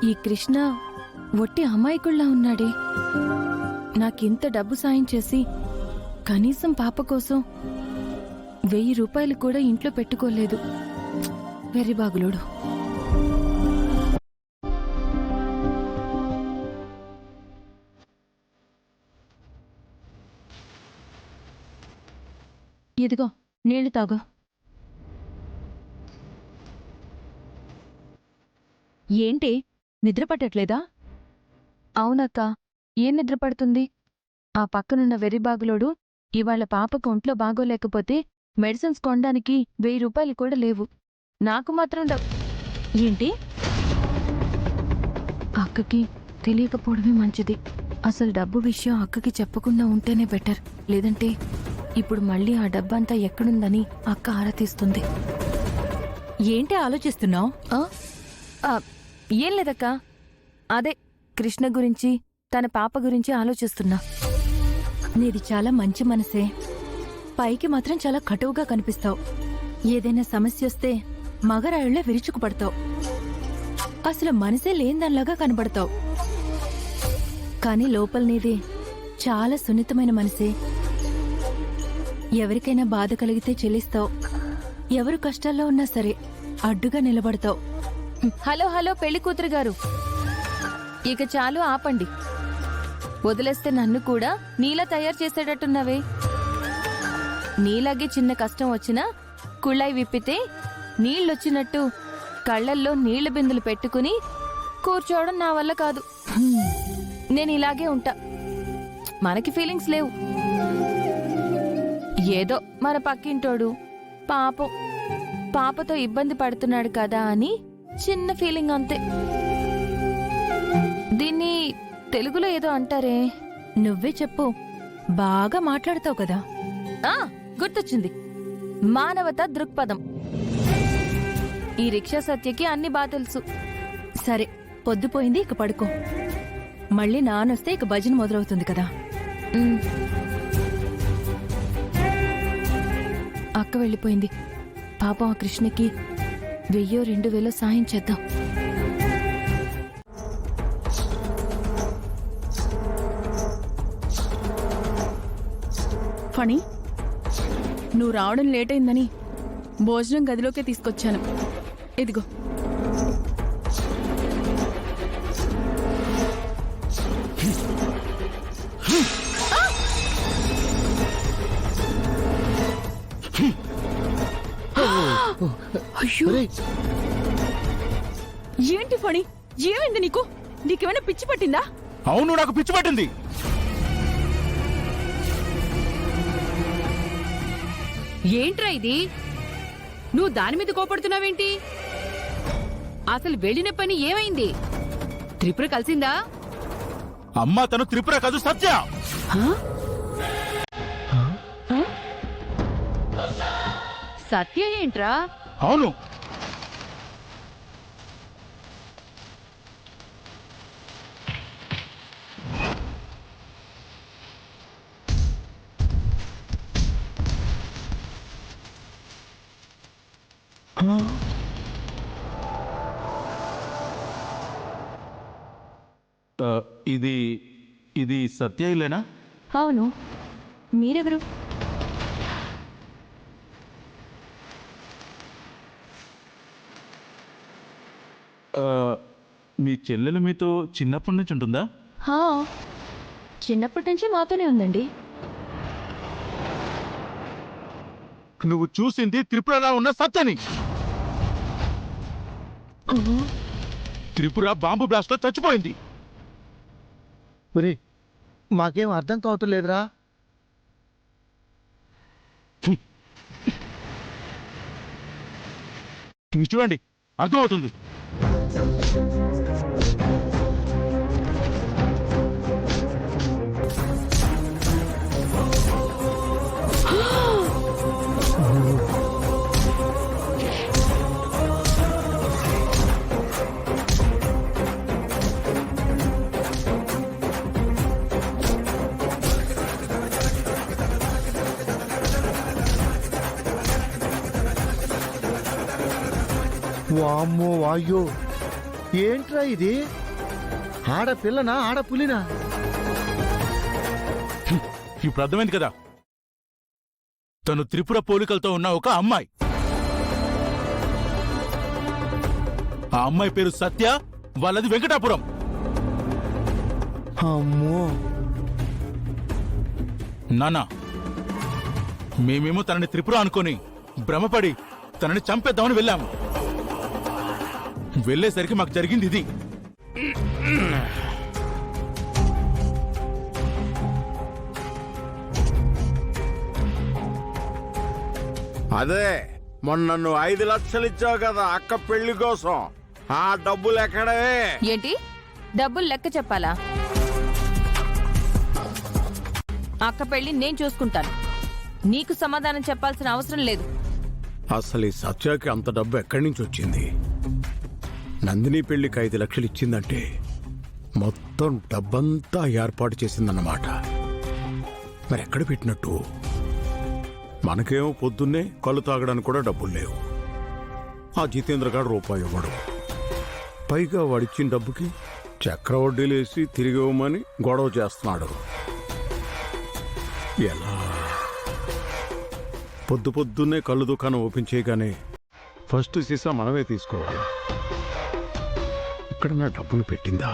ఈ కృష్ణ ఒట్టి అమాయకుల్లా ఉన్నాడే. నాకింత డబ్బు సాయం చేసి కనీసం పాప కోసం 1000 రూపాయలు కూడా ఇంట్లో పెట్టుకోలేదు. వెర్రిబాగులోడు. ఇదిగో నీళ్లు తాగు. ఏంటి నిద్ర పట్టట్లేదా? అవునక్క, ఏం నిద్ర పడుతుంది? ఆ పక్కనున్న వెర్రిబాగులోడు ఇవాళ పాపకు ఒంట్లో బాగోలేకపోతే మెడిసిన్స్ కొనడానికి 1000 రూపాయలు కూడా లేవు. నాకు మాత్రం ఏంటి? అక్కకి తెలియకపోవడమే మంచిది. అసలు డబ్బు విషయం అక్కకి చెప్పకుండా ఉంటేనే బెటర్. లేదంటే ఇప్పుడు మళ్ళీ ఆ డబ్బంతా ఎక్కడుందని అక్క ఆరా తీస్తుంది. ఏంటి ఆలోచిస్తున్నావు? ఏం లేదక్క, అదే కృష్ణ గురించి తన పాప గురించి ఆలోచిస్తున్నా. నీది చాలా మంచి మనసే. పైకి మాత్రం చాలా కటువుగా కనిపిస్తావు. ఏదైనా సమస్య వస్తే మగరాయుళ్లే విరుచుకుపడతావు. అసలు మనసే లేందనిలాగా కనబడతావు. కాని లోపల నీది చాలా సున్నితమైన మనసే. ఎవరికైనా బాధ కలిగితే చెల్లిస్తావు. ఎవరు కష్టాల్లో ఉన్నా సరే అడ్డుగా నిలబడతావు. హలో హలో పెళ్లి కూతురు గారు, ఇక చాలు ఆపండి. వదిలేస్తే నన్ను కూడా నీలా తయారు చేసేటట్టున్నావే. నీలాగే చిన్న కష్టం వచ్చినా కుళ్ళాయి విప్పితే నీళ్ళొచ్చినట్టు కళ్లల్లో నీళ్ల బిందులు పెట్టుకుని కూర్చోవడం నా వల్ల కాదు. నేను ఇలాగే ఉంటా. మనకి ఫీలింగ్స్ లేవు. ఏదో మన పక్కింటోడు పాపం పాపతో ఇబ్బంది పడుతున్నాడు కదా అని చిన్న ఫీలింగ్ అంతే. దీన్ని తెలుగులో ఏదో అంటారే, నువ్వే చెప్పు. బాగా మాట్లాడతావు కదా. గుర్తొచ్చింది, మానవత దృక్పథం. ఈ రిక్షా సత్యకి అన్ని బాగా తెలుసు. సరే, పొద్దుపోయింది, ఇక పడుకో. మళ్ళీ నానొస్తే ఇక భజన మొదలవుతుంది కదా. అక్క వెళ్ళిపోయింది. పాపం ఆ కృష్ణకి 1000-2000 సాయం చేద్దాం. ఫణి, నువ్వు రావడం లేట్ అయిందని భోజనం గదిలోకే తీసుకొచ్చాను. ఇదిగో. అయ్యో, ఏంటి ఫణి, ఏమైంది నీకు? నీకేమైనా పిచ్చి పట్టిందా? అవును, నాకు పిచ్చి పట్టింది. ఏంట్రా ఇది? నువ్వు దాని మీద కోపడుతున్నావేంటి? అసలు వెళ్ళిన పని ఏమైంది? త్రిపుర కలిసిందా? అమ్మా, తను త్రిపుర కాదు, సత్య. సత్య ఏంట్రా? అవును, ఇది సత్య ఇల్లేనా? అవును, మీరెవరు? మీ చెల్లెలు మీతో చిన్నప్పటి నుంచి ఉంటుందా? చిన్నప్పటి నుంచి మాతోనే ఉందండి. నువ్వు చూసింది త్రిపురలా ఉన్న సత్యని. త్రిపుర బాంబు బ్లాస్ట్ లో చచ్చిపోయింది. మాకేం అర్థం కావట్లేదురా. చూడండి, అర్థమవుతుంది. వామ్మో వాయ్యో, ఏంట్రా ఇది? ఆడపిల్లనా ఆడపులినా? ఇప్పుడు అర్థమైంది కదా, తను త్రిపుర పోలికలతో ఉన్న ఒక అమ్మాయి. ఆ అమ్మాయి పేరు సత్య, వాళ్ళది వెంకటాపురం. అమ్మో, నానా, మేమేమో తనని త్రిపుర అనుకొని భ్రమపడి తనని చంపేద్దామని వెళ్ళాము. వెళ్ళేసరికి మాకు జరిగింది ఇది. అదే మొన్న నువ్వు 5 లక్షలు ఇచ్చావు కదా అక్క పెళ్లి కోసం, ఆ డబ్బులు ఎక్కడే? ఏంటి డబ్బులు లెక్క చెప్పాలా? అక్క పెళ్లి నేను చూసుకుంటాను, నీకు సమాధానం చెప్పాల్సిన అవసరం లేదు. అసలు ఈ సత్యకి అంత డబ్బు ఎక్కడి నుంచి వచ్చింది? నందిని పెళ్లికి 5 లక్షలు ఇచ్చిందంటే మొత్తం డబ్బంతా ఏర్పాటు చేసిందన్నమాట. మరి ఎక్కడ పెట్టినట్టు? మనకేమో పొద్దున్నే కళ్ళు తాగడానికి కూడా డబ్బులు లేవు. ఆ జితేంద్ర గారు రూపాయి ఇవ్వడు. పైగా వాడిచ్చిన డబ్బుకి చక్రవడ్డీలేసి తిరిగి ఇవ్వమని గొడవ చేస్తున్నాడు. ఎలా? పొద్దున్నే కళ్ళు దుకాణం ఓపెన్ చేయగానే ఫస్ట్ సీసా మనమే తీసుకోవాలి. ఇక్కడ నా డబ్బులు పెట్టిందా?